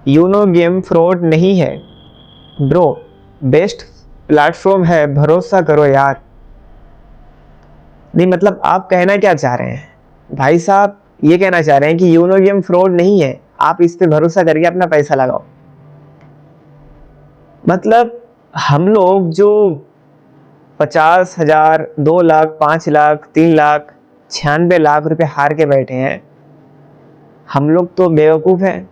Uno game fraud नहीं है bro, best platform है, भरोसा करो यार। नहीं मतलब आप कहना क्या चाह रहे हैं भाई साहब? ये कहना चाह रहे हैं कि यूनो गेम फ्रॉड नहीं है, आप इस पे भरोसा करके अपना पैसा लगाओ। मतलब हम लोग जो 50,000, 2 लाख, 5 लाख, 3 लाख, 96 लाख रुपए हार के बैठे हैं, हम लोग तो बेवकूफ़ हैं।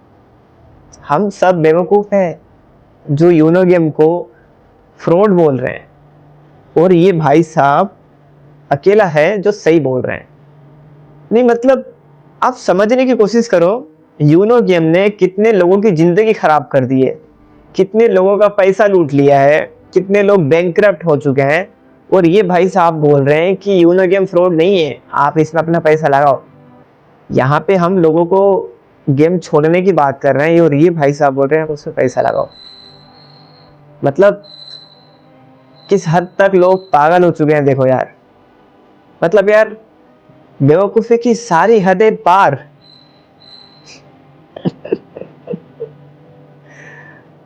हम सब बेवकूफ़ हैं जो यूनो गेम को फ्रॉड बोल रहे हैं, और ये भाई साहब अकेला है जो सही बोल रहे हैं। नहीं मतलब आप समझने की कोशिश करो, यूनो गेम ने कितने लोगों की ज़िंदगी ख़राब कर दी है, कितने लोगों का पैसा लूट लिया है, कितने लोग बैंकरप्ट हो चुके हैं, और ये भाई साहब बोल रहे हैं कि यूनो गेम फ्रॉड नहीं है, आप इसमें अपना पैसा लगाओ। यहाँ पे हम लोगों को गेम छोड़ने की बात कर रहे हैं और ये भाई साहब बोल रहे हैं उसमें पैसा लगाओ। मतलब किस हद तक लोग पागल हो चुके हैं देखो यार। मतलब यार बेवकूफ़ी की सारी हदें पार।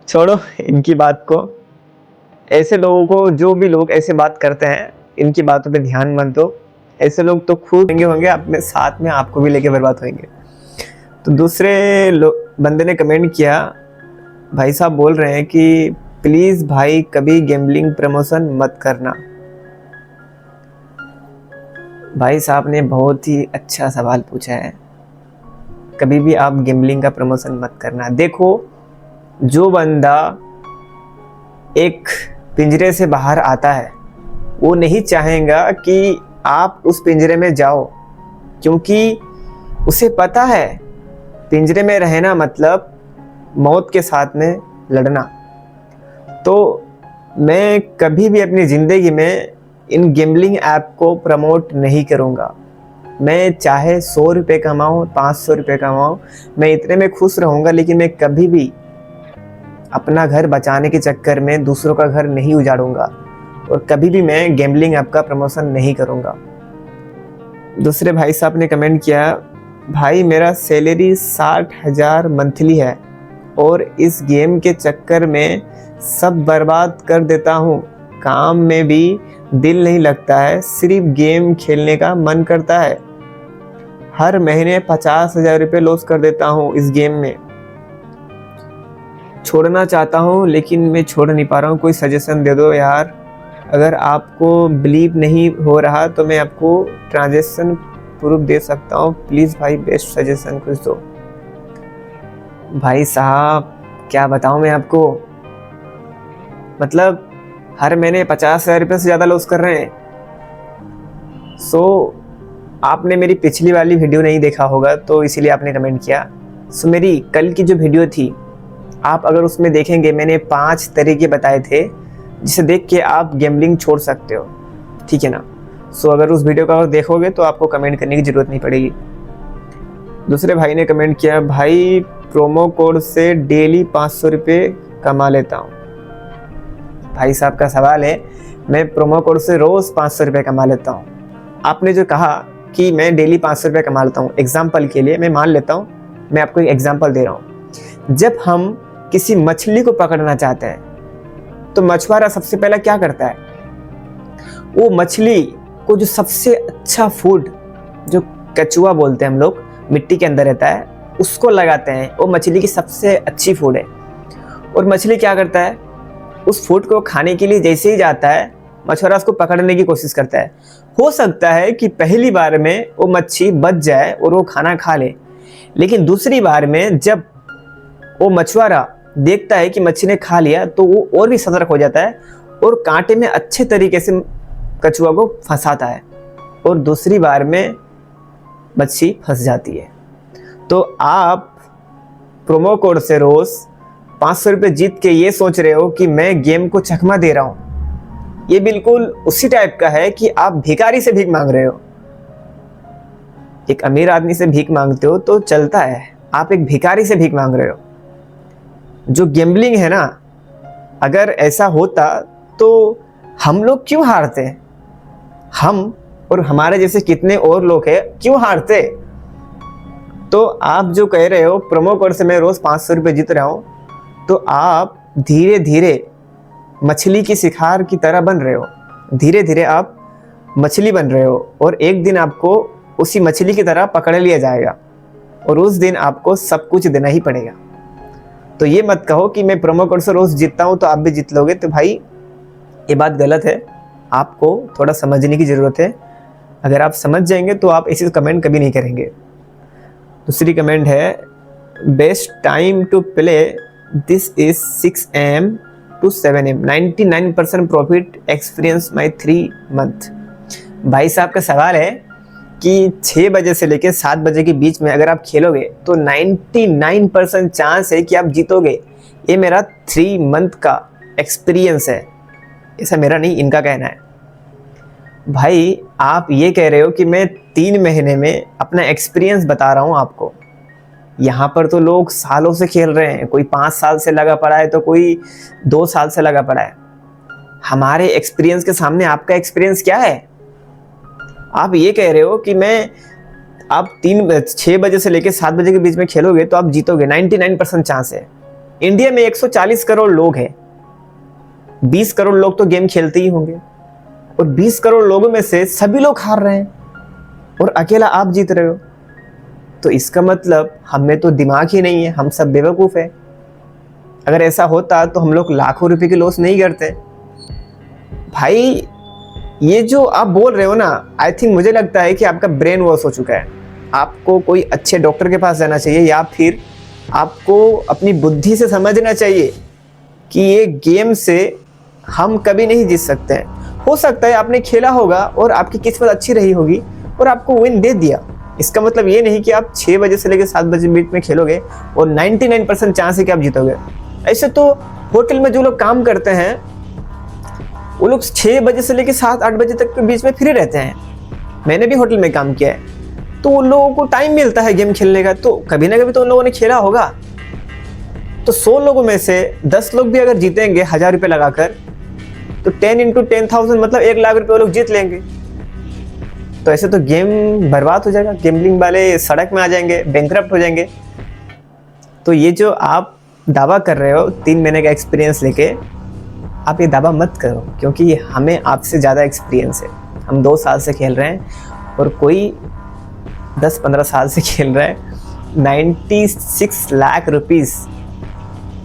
छोड़ो इनकी बात को, ऐसे लोगों को, जो भी लोग ऐसे बात करते हैं इनकी बातों पे ध्यान मत दो। ऐसे लोग तो खुद होंगे अपने साथ में आपको भी लेके बर्बाद होंगे। तो दूसरे बंदे ने कमेंट किया, भाई साहब बोल रहे हैं कि प्लीज़ भाई कभी गैम्बलिंग प्रमोशन मत करना। भाई साहब ने बहुत ही अच्छा सवाल पूछा है, कभी भी आप गैम्बलिंग का प्रमोशन मत करना। देखो जो बंदा एक पिंजरे से बाहर आता है वो नहीं चाहेगा कि आप उस पिंजरे में जाओ, क्योंकि उसे पता है पिंजरे में रहना मतलब मौत के साथ में लड़ना। तो मैं कभी भी अपनी ज़िंदगी में इन गैम्बलिंग ऐप को प्रमोट नहीं करूँगा। मैं चाहे 100 रुपये कमाऊँ, 500 रुपये कमाऊँ, मैं इतने में खुश रहूँगा, लेकिन मैं कभी भी अपना घर बचाने के चक्कर में दूसरों का घर नहीं उजाड़ूंगा, और कभी भी मैं गैम्बलिंग ऐप का प्रमोशन नहीं करूँगा। दूसरे भाई साहब ने कमेंट किया, भाई मेरा सैलरी 60,000 मंथली है और इस गेम के चक्कर में सब बर्बाद कर देता हूँ। काम में भी दिल नहीं लगता है, सिर्फ गेम खेलने का मन करता है। हर महीने 50,000 रुपये लॉस कर देता हूँ इस गेम में। छोड़ना चाहता हूँ लेकिन मैं छोड़ नहीं पा रहा हूँ, कोई सजेशन दे दो यार। अगर आपको बिलीव नहीं हो रहा तो मैं आपको ट्रांजैक्शन प्रूफ दे सकता हूँ, प्लीज़ भाई बेस्ट सजेशन कुछ दो। भाई साहब क्या बताऊँ मैं आपको, मतलब हर महीने 50,000 रुपये से ज़्यादा लॉस कर रहे हैं। आपने मेरी पिछली वाली वीडियो नहीं देखा होगा तो इसीलिए आपने कमेंट किया। मेरी कल की जो वीडियो थी, आप अगर उसमें देखेंगे मैंने 5 तरीके बताए थे जिसे देख के आप गैम्बलिंग छोड़ सकते हो, ठीक है ना। अगर उस वीडियो को देखोगे तो आपको कमेंट करने की ज़रूरत नहीं पड़ेगी। दूसरे भाई ने कमेंट किया, भाई प्रोमो कोड से डेली 500 रुपये कमा लेता हूँ। भाई साहब का सवाल है, मैं प्रोमो कोड से रोज़ 500 रुपये कमा लेता हूँ। आपने जो कहा कि मैं डेली 500 रुपये कमा लेता हूँ, एग्जाम्पल के लिए मैं मान लेता हूँ, मैं आपको एक एग्जाम्पल दे रहा हूँ। जब हम किसी मछली को पकड़ना चाहते हैं तो मछुआरा सबसे पहला क्या करता है, वो मछली को जो सबसे अच्छा फूड, जो कचुआ बोलते हैं हम लोग, मिट्टी के अंदर रहता है, उसको लगाते हैं। वो मछली की सबसे अच्छी फूड है। और मछली क्या करता है, उस फूड को खाने के लिए जैसे ही जाता है मछुआरा उसको पकड़ने की कोशिश करता है। हो सकता है कि पहली बार में वो मच्छी बच जाए और वो खाना खा ले, लेकिन दूसरी बार में जब वो मछुआरा देखता है कि मच्छी ने खा लिया तो वो और भी सतर्क हो जाता है और कांटे में अच्छे तरीके से कछुआ को फंसाता है, और दूसरी बार में मच्छी फंस जाती है। तो आप प्रोमो कोड से रोज 500 रुपये जीत के ये सोच रहे हो कि मैं गेम को चकमा दे रहा हूं, ये बिल्कुल उसी टाइप का है कि आप भिखारी से भीख मांग रहे हो। एक अमीर आदमी से भीख मांगते हो तो चलता है, आप एक भिखारी से भीख मांग रहे हो। जो गैम्बलिंग है ना, अगर ऐसा होता तो हम लोग क्यों हारते? हम और हमारे जैसे कितने और लोग हैं क्यों हारते? तो आप जो कह रहे हो प्रोमो कोड से मैं रोज़ 500 रुपये जीत रहा हूँ, तो आप धीरे धीरे मछली की शिकार की तरह बन रहे हो। धीरे धीरे आप मछली बन रहे हो और एक दिन आपको उसी मछली की तरह पकड़ लिया जाएगा और उस दिन आपको सब कुछ देना ही पड़ेगा। तो ये मत कहो कि मैं प्रोमो कोड से रोज़ जीतता हूँ तो आप भी जीत लोगे। तो भाई ये बात गलत है, आपको थोड़ा समझने की ज़रूरत है। अगर आप समझ जाएंगे तो आप ऐसी कमेंट कभी नहीं करेंगे। दूसरी कमेंट है, best time to play this is 6 AM to 7 AM, 99% profit experience my 3 month। भाई साहब का सवाल है कि 6 बजे से लेकर 7 बजे के बीच में अगर आप खेलोगे तो 99% चांस है कि आप जीतोगे। ये मेरा 3 month का एक्सपीरियंस है, ऐसा मेरा नहीं, इनका कहना है। भाई आप ये कह रहे हो कि मैं 3 महीने में अपना एक्सपीरियंस बता रहा हूँ आपको। यहाँ पर तो लोग सालों से खेल रहे हैं, कोई 5 साल से लगा पड़ा है तो कोई 2 साल से लगा पड़ा है। हमारे एक्सपीरियंस के सामने आपका एक्सपीरियंस क्या है? आप ये कह रहे हो कि आप 6 बजे से लेकर 7 बजे के बीच में खेलोगे तो आप जीतोगे, 99% चांस है। इंडिया में 140 करोड़ लोग हैं, 20 करोड़ लोग तो गेम खेलते ही होंगे और 20 करोड़ लोगों में से सभी लोग हार रहे हैं और अकेला आप जीत रहे हो। तो इसका मतलब हम में तो दिमाग ही नहीं है, हम सब बेवकूफ़ है। अगर ऐसा होता तो हम लोग लाखों रुपए के लॉस नहीं करते। भाई ये जो आप बोल रहे हो ना, आई थिंक मुझे लगता है कि आपका ब्रेन वॉश हो चुका है। आपको कोई अच्छे डॉक्टर के पास जाना चाहिए या फिर आपको अपनी बुद्धि से समझना चाहिए कि ये गेम से हम कभी नहीं जीत सकते हैं। हो सकता है आपने खेला होगा और आपकी किस्मत अच्छी रही होगी और आपको विन दे दिया। इसका मतलब ये नहीं कि आप 6 बजे से लेकर 7 बजे बीच में खेलोगे और 99% चांस है कि आप जीतोगे। ऐसे तो होटल में जो लोग काम करते हैं वो लोग 6 बजे से लेकर 7-8 बजे तक के बीच में फ्री रहते हैं। मैंने भी होटल में काम किया है, तो उन लोगों को टाइम मिलता है गेम खेलने का, तो कभी ना कभी तो उन लोगों ने खेला होगा। तो 100 लोगों में से 10 लोग भी अगर जीतेंगे 1000 रुपये लगाकर, तो 10 into 10,000 मतलब 1 लाख रुपये वो लोग जीत लेंगे। तो ऐसे तो गेम बर्बाद हो जाएगा, गेमलिंग वाले सड़क में आ जाएंगे, बैंकरप्ट हो जाएंगे। तो ये जो आप दावा कर रहे हो 3 महीने का एक्सपीरियंस लेके, आप ये दावा मत करो, क्योंकि हमें आपसे ज़्यादा एक्सपीरियंस है। हम 2 साल से खेल रहे हैं और कोई 10-15 साल से खेल रहा है। 96 लाख रुपीज़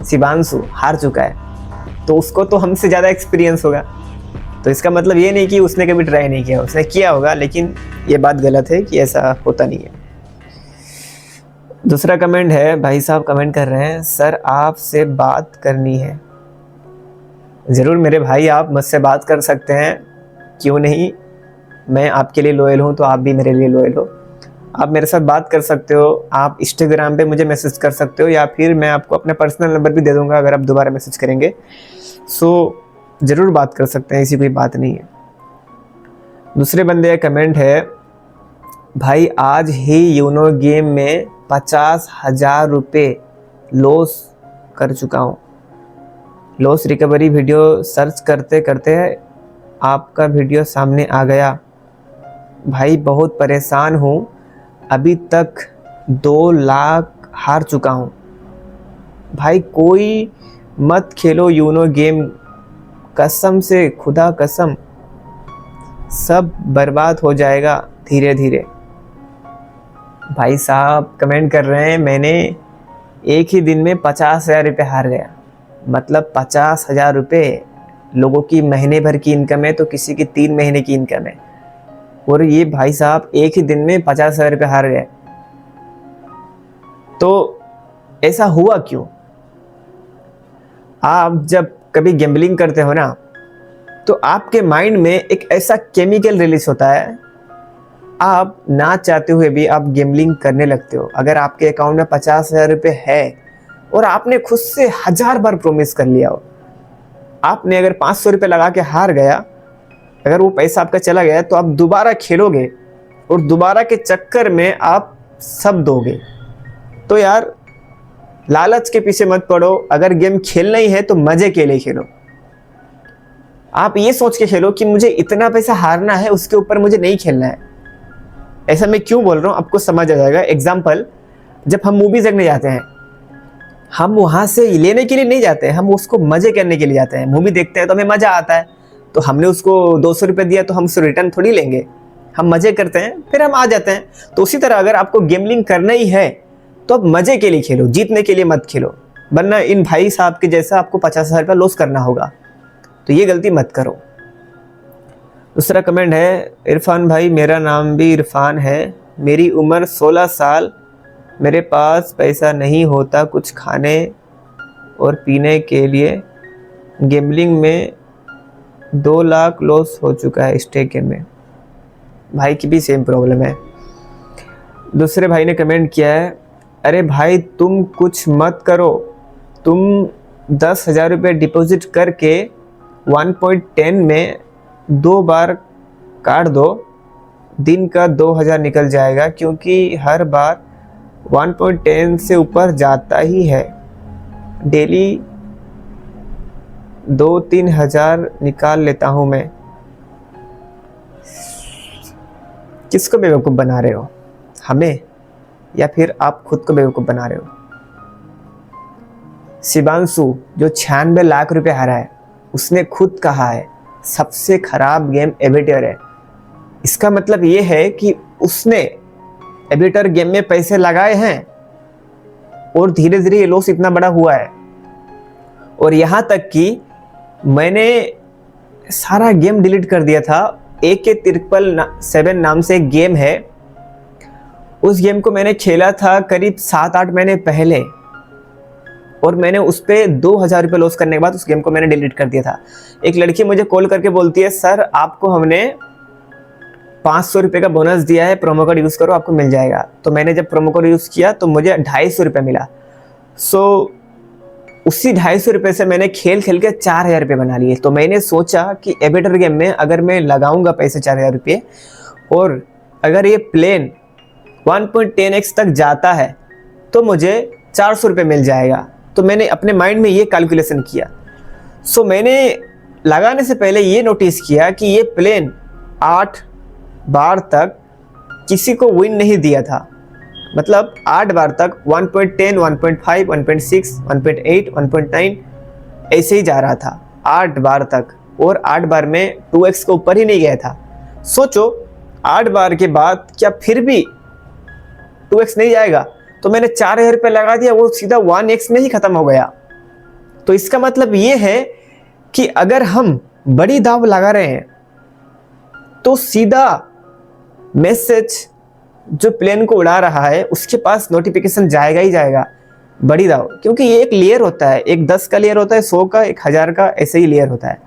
शिवांशु हार चुका है, तो उसको तो हमसे ज़्यादा एक्सपीरियंस होगा। तो इसका मतलब ये नहीं कि उसने कभी ट्राई नहीं किया, उसने किया होगा, लेकिन ये बात गलत है कि ऐसा होता नहीं है। दूसरा कमेंट है, भाई साहब कमेंट कर रहे हैं, सर आपसे बात करनी है। ज़रूर मेरे भाई, आप मुझसे बात कर सकते हैं, क्यों नहीं। मैं आपके लिए लॉयल हूँ तो आप भी मेरे लिए लॉयल हो। आप मेरे साथ बात कर सकते हो, आप इंस्टाग्राम पे मुझे मैसेज कर सकते हो या फिर मैं आपको अपना पर्सनल नंबर भी दे दूँगा अगर आप दोबारा मैसेज करेंगे। सो ज़रूर बात कर सकते हैं, ऐसी कोई बात नहीं है। दूसरे बंदे का कमेंट है, भाई आज ही यूनो गेम में 50,000 रुपये लॉस कर चुका हूँ। लॉस रिकवरी वीडियो सर्च करते करते आपका वीडियो सामने आ गया। भाई बहुत परेशान हूँ, अभी तक 2 लाख हार चुका हूँ। भाई कोई मत खेलो यूनो गेम, कसम से, खुदा कसम, सब बर्बाद हो जाएगा धीरे धीरे। भाई साहब कमेंट कर रहे हैं, मैंने एक ही दिन में 50,000 रुपये हार गया। मतलब 50,000 रुपये लोगों की महीने भर की इनकम है, तो किसी की 3 महीने की इनकम है, और ये भाई साहब एक ही दिन में 50,000 रुपये हार गए। तो ऐसा हुआ क्यों? आप जब कभी गैम्बलिंग करते हो ना, तो आपके माइंड में एक ऐसा केमिकल रिलीज होता है, आप ना चाहते हुए भी आप गैम्बलिंग करने लगते हो। अगर आपके अकाउंट में 50,000 रुपये है और आपने खुद से 1000 बार प्रॉमिस कर लिया हो, आपने अगर 500 रुपये लगा के हार गया, अगर वो पैसा आपका चला गया, तो आप दोबारा खेलोगे और दोबारा के चक्कर में आप सब दोगे। तो यार लालच के पीछे मत पड़ो। अगर गेम खेलना ही है तो मजे के लिए खेलो। आप ये सोच के खेलो कि मुझे इतना पैसा हारना है, उसके ऊपर मुझे नहीं खेलना है। ऐसा मैं क्यों बोल रहा हूँ आपको समझ आ जाएगा। एग्जाम्पल, जब हम मूवीज देखने जाते हैं, हम वहाँ से लेने के लिए नहीं जाते हैं, हम उसको मज़े करने के लिए जाते हैं। मूवी देखते हैं तो हमें मज़ा आता है, तो हमने उसको 200 रुपये दिया तो हम उसको रिटर्न थोड़ी लेंगे, हम मज़े करते हैं फिर हम आ जाते हैं। तो उसी तरह अगर आपको गेमलिंग करना ही है तो आप मज़े के लिए खेलो, जीतने के लिए मत खेलो, वरना इन भाई साहब के जैसा आपको 50,000 रुपये लॉस करना होगा। तो ये गलती मत करो। दूसरा कमेंट है, इरफान भाई मेरा नाम भी इरफान है, मेरी उम्र 16 साल, मेरे पास पैसा नहीं होता कुछ खाने और पीने के लिए, गेमलिंग में 2 लाख लॉस हो चुका है स्टेक गेम में। भाई की भी सेम प्रॉब्लम है। दूसरे भाई ने कमेंट किया है, अरे भाई तुम कुछ मत करो, तुम 10,000 रुपये डिपॉजिट करके 1.10 में 2 बार काट दो, दिन का 2,000 निकल जाएगा, क्योंकि हर बार 1.10 से ऊपर जाता ही है। डेली 2-3 हज़ार निकाल लेता हूँ मैं। किसको बेवकूफ़ बना रहे हो, हमें या फिर आप खुद को बेवकूफ़ बना रहे हो? शिवांशु जो 96 लाख रुपए हारा है, उसने खुद कहा है सबसे खराब गेम एविटर है। इसका मतलब ये है कि उसने एविटर गेम में पैसे लगाए हैं और धीरे धीरे ये लॉस इतना बड़ा हुआ है। और यहाँ तक कि मैंने सारा गेम डिलीट कर दिया था। AK7 नाम से एक गेम है, उस गेम को मैंने खेला था करीब 7-8 महीने पहले, और मैंने उस पर 2,000 रुपये लॉस करने के बाद उस गेम को मैंने डिलीट कर दिया था। एक लड़की मुझे कॉल करके बोलती है, सर आपको हमने 500 रुपये का बोनस दिया है, प्रोमो कोड यूज़ करो आपको मिल जाएगा। तो मैंने जब प्रोमो कोड यूज़ किया तो मुझे 250 रुपये मिला। उसी 250 रुपये से मैंने खेल खेल के 4,000 रुपये बना लिए। तो मैंने सोचा कि एविटर गेम में अगर मैं लगाऊंगा पैसे 4,000 रुपये, और अगर ये प्लेन 1.10x तक जाता है तो मुझे 400 रुपये मिल जाएगा। तो मैंने अपने माइंड में ये कैलकुलेशन किया। मैंने लगाने से पहले ये नोटिस किया कि ये प्लेन 8 बार तक किसी को विन नहीं दिया था। मतलब 8 बार तक 1.10, 1.5, 1.6, 1.8, 1.9 ऐसे ही जा रहा था 8 बार तक, और 8 बार में 2x के ऊपर ही नहीं गया था। सोचो 8 बार के बाद क्या फिर भी 2x नहीं जाएगा? तो मैंने 4,000 रुपये लगा दिया, वो सीधा 1x में ही खत्म हो गया। तो इसका मतलब ये है कि अगर हम बड़ी दाव लगा रहे हैं तो सीधा मैसेज जो प्लेन को उड़ा रहा है उसके पास नोटिफिकेशन जाएगा ही जाएगा, बड़ी दाव। क्योंकि ये एक लेयर होता है, एक 10 का लेयर होता है, 100 का, 1,000 का, ऐसे ही लेयर होता है।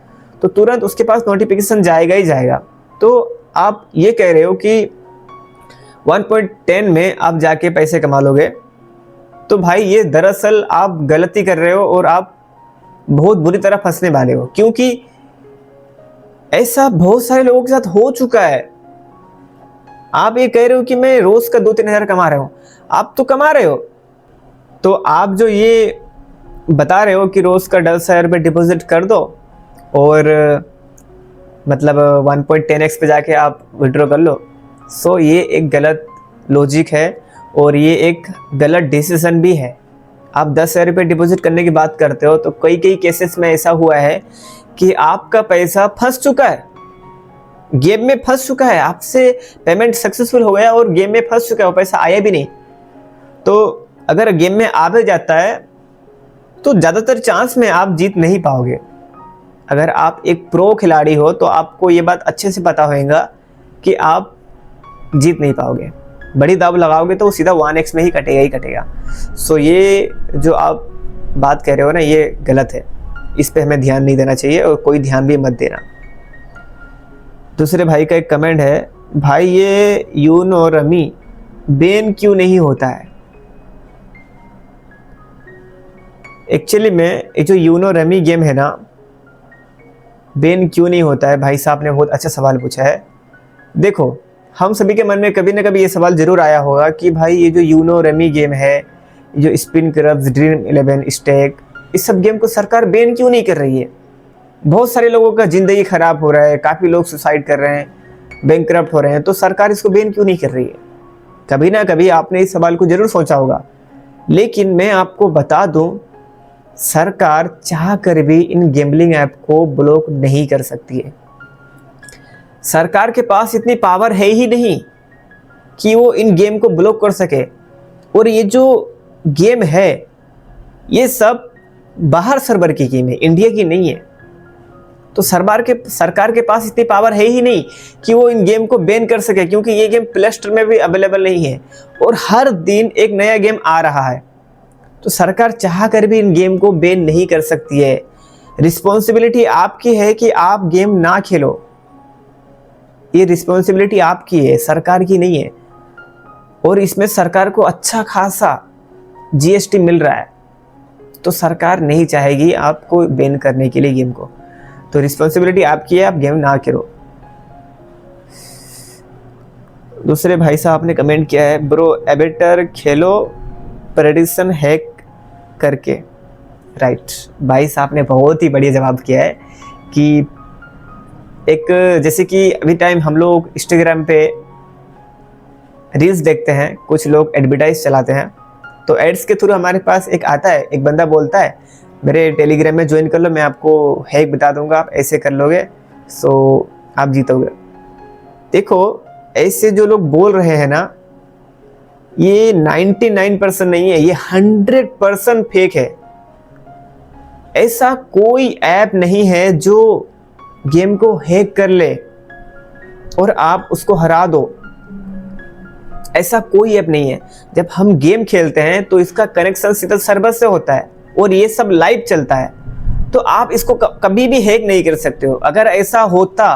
तो तुरंत उसके पास नोटिफिकेशन जाएगा ही जाएगा। तो आप ये कह रहे हो कि 1.10 में आप जाके पैसे कमा लोगे, तो भाई ये दरअसल आप गलती कर रहे हो और आप बहुत बुरी तरह फंसने वाले हो। क्योंकि ऐसा बहुत सारे लोगों के साथ हो चुका है। आप ये कह रहे हो कि मैं रोज का 2-3 हज़ार कमा रहा हूँ, आप तो कमा रहे हो। तो आप जो ये बता रहे हो कि रोज का 10,000 रुपये डिपॉजिट कर दो और मतलब 1.10x पे जाके आप विड्रॉ कर लो, ये एक गलत लॉजिक है और ये एक गलत डिसीजन भी है। आप 10,000 रुपये डिपॉजिट करने की बात करते हो, तो कई केसेस में ऐसा हुआ है कि आपका पैसा फंस चुका है, गेम में फंस चुका है, आपसे पेमेंट सक्सेसफुल हो गया और गेम में फंस चुका है, वो पैसा आया भी नहीं। तो अगर गेम में आ भी जाता है तो ज़्यादातर चांस में आप जीत नहीं पाओगे। अगर आप एक प्रो खिलाड़ी हो तो आपको ये बात अच्छे से पता होगा कि आप जीत नहीं पाओगे। बड़ी दाव लगाओगे तो वो सीधा 1x में ही कटेगा ही कटेगा। ये जो आप बात कह रहे हो ना, ये गलत है, इस पे हमें ध्यान नहीं देना चाहिए और कोई ध्यान भी मत देना। दूसरे भाई का एक कमेंट है, भाई ये यूनो रमी बैन क्यों नहीं होता है? एक्चुअली में ये जो यूनो रमी गेम है ना, बैन क्यों नहीं होता है? भाई साहब ने बहुत अच्छा सवाल पूछा है। देखो, हम सभी के मन में कभी ना कभी ये सवाल जरूर आया होगा कि भाई ये जो यूनो रमी गेम है, जो स्पिन क्रब्स, ड्रीम 11, स्टैक, इस सब गेम को सरकार बैन क्यों नहीं कर रही है? बहुत सारे लोगों का ज़िंदगी ख़राब हो रहा है, काफ़ी लोग सुसाइड कर रहे हैं, बैंकक्रप्ट हो रहे हैं, तो सरकार इसको बैन क्यों नहीं कर रही है? कभी ना कभी आपने इस सवाल को जरूर सोचा होगा, लेकिन मैं आपको बता दूं, सरकार चाह कर भी इन गैम्बलिंग ऐप को ब्लॉक नहीं कर सकती है। सरकार के पास इतनी पावर है ही नहीं कि वो इन गेम को ब्लॉक कर सके। और ये जो गेम है ये सब बाहर सर्वर की गेम है, इंडिया की नहीं है। तो सरकार के पास इतनी पावर है ही नहीं कि वो इन गेम को बैन कर सके, क्योंकि ये गेम प्ले स्टोर में भी अवेलेबल नहीं है और हर दिन एक नया गेम आ रहा है। तो सरकार चाह कर भी इन गेम को बैन नहीं कर सकती है। रिस्पॉन्सिबिलिटी आपकी है कि आप गेम ना खेलो, ये रिस्पॉन्सिबिलिटी आपकी है, सरकार की नहीं है। और इसमें सरकार को अच्छा खासा जीएसटी मिल रहा है, तो सरकार नहीं चाहेगी आपको बैन करने के लिए गेम को। तो रिस्पॉन्सिबिलिटी आपकी है, आप गेम ना करो। दूसरे भाई साहब ने कमेंट किया है, ब्रो एबेटर खेलो प्रेडिक्शन हैक करके। राइट, भाई साहब ने बहुत ही बढ़िया जवाब किया है कि एक जैसे कि अभी टाइम हम लोग इंस्टाग्राम पे रील्स देखते हैं, कुछ लोग एडवर्टाइज चलाते हैं, तो एड्स के थ्रू हमारे पास एक आता है, एक बंदा बोलता है मेरे टेलीग्राम में ज्वाइन कर लो, मैं आपको हैक बता दूंगा, आप ऐसे कर लोगे सो आप जीतोगे। देखो ऐसे जो लोग बोल रहे हैं ना, ये 99% नहीं है, ये 100% फेक है। ऐसा कोई ऐप नहीं है जो गेम को हैक कर ले और आप उसको हरा दो, ऐसा कोई ऐप नहीं है। जब हम गेम खेलते हैं तो इसका कनेक्शन सीधा सर्वर से होता है और ये सब लाइव चलता है, तो आप इसको कभी भी हैक नहीं कर सकते हो। अगर ऐसा होता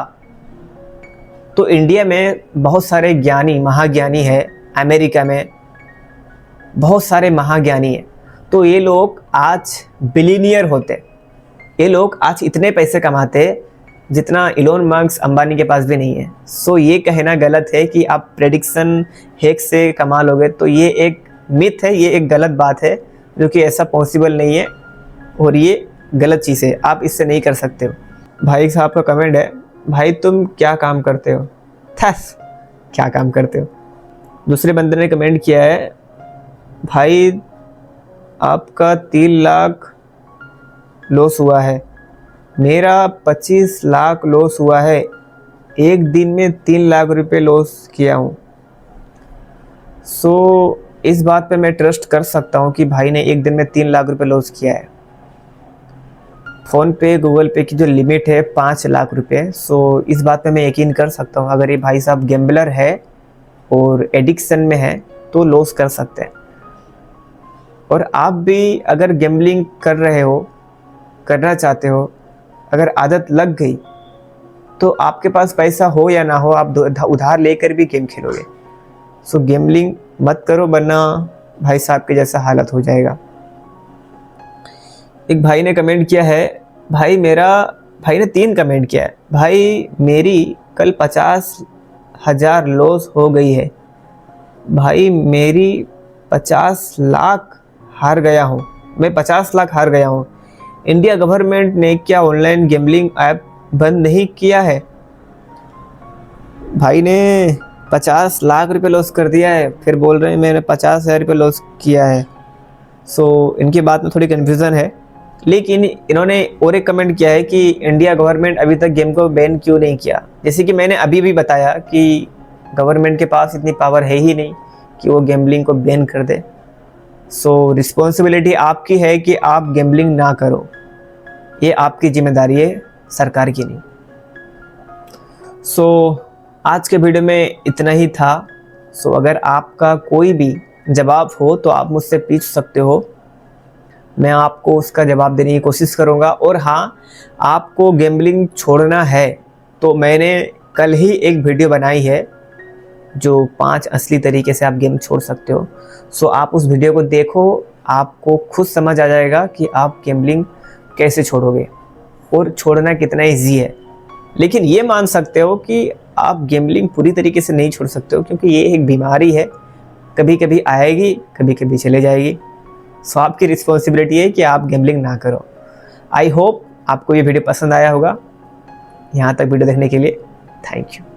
तो इंडिया में बहुत सारे ज्ञानी महाज्ञानी है, अमेरिका में बहुत सारे महाज्ञानी हैं, तो ये लोग आज बिलियनियर होते, ये लोग आज इतने पैसे कमाते जितना इलोन मस्क अंबानी के पास भी नहीं है। सो ये कहना गलत है कि आप प्रेडिक्शन हैक से कमा लोगे, तो ये एक मिथ है, ये एक गलत बात है, जो कि ऐसा पॉसिबल नहीं है और ये गलत चीज़ है, आप इससे नहीं कर सकते हो। भाई साहब का कमेंट है, भाई तुम क्या काम करते हो? थैस क्या काम करते हो? दूसरे बंदे ने कमेंट किया है, भाई आपका 3 लाख लॉस हुआ है, मेरा 25 लाख लॉस हुआ है, एक दिन में 3 लाख रुपए लॉस किया हूँ। सो इस बात पे मैं ट्रस्ट कर सकता हूँ कि भाई ने एक दिन में 3 लाख रुपए लॉस किया है। फ़ोन पे गूगल पे की जो लिमिट है 5 लाख रुपए, सो इस बात पे मैं यकीन कर सकता हूँ अगर ये भाई साहब गैम्बलर है और एडिक्शन में है तो लॉस कर सकते हैं। और आप भी अगर गैम्बलिंग कर रहे हो, करना चाहते हो, अगर आदत लग गई तो आपके पास पैसा हो या ना हो, आप उधार लेकर भी गेम खेलोगे। सो गैम्बलिंग मत करो, वरना भाई साहब के जैसा हालत हो जाएगा। एक भाई ने कमेंट किया है, भाई ने 3 कमेंट किया है, भाई मेरी कल 50,000 लॉस हो गई है, भाई मेरी 50 लाख हार गया हूँ, मैं 50 लाख हार गया हूँ। इंडिया गवर्नमेंट ने क्या ऑनलाइन गैम्बलिंग ऐप बंद नहीं किया है? भाई ने 50 लाख रुपए लॉस कर दिया है, फिर बोल रहे हैं मैंने 50,000 रुपये लॉस किया है। सो इनकी बात में थोड़ी कन्फ्यूज़न है। लेकिन इन्होंने और एक कमेंट किया है कि इंडिया गवर्नमेंट अभी तक गेम को बैन क्यों नहीं किया। जैसे कि मैंने अभी भी बताया कि गवर्नमेंट के पास इतनी पावर है ही नहीं कि वो गैम्बलिंग को बैन कर दे। सो रिस्पॉन्सिबिलिटी आपकी है कि आप गैम्बलिंग ना करो, ये आपकी जिम्मेदारी है, सरकार की नहीं। सो आज के वीडियो में इतना ही था। सो अगर आपका कोई भी जवाब हो तो आप मुझसे पूछ सकते हो, मैं आपको उसका जवाब देने की कोशिश करूँगा। और हाँ, आपको गैम्बलिंग छोड़ना है तो मैंने कल ही एक वीडियो बनाई है जो 5 असली तरीके से आप गेम छोड़ सकते हो। सो आप उस वीडियो को देखो, आपको खुद समझ आ जाएगा कि आप गैम्बलिंग कैसे छोड़ोगे और छोड़ना कितना ईजी है। लेकिन ये मान सकते हो कि आप गैम्बलिंग पूरी तरीके से नहीं छोड़ सकते हो, क्योंकि ये एक बीमारी है, कभी कभी आएगी, कभी कभी चले जाएगी। सो आपकी रिस्पॉन्सिबिलिटी है कि आप गैम्बलिंग ना करो। आई होप आपको ये वीडियो पसंद आया होगा। यहाँ तक वीडियो देखने के लिए थैंक यू।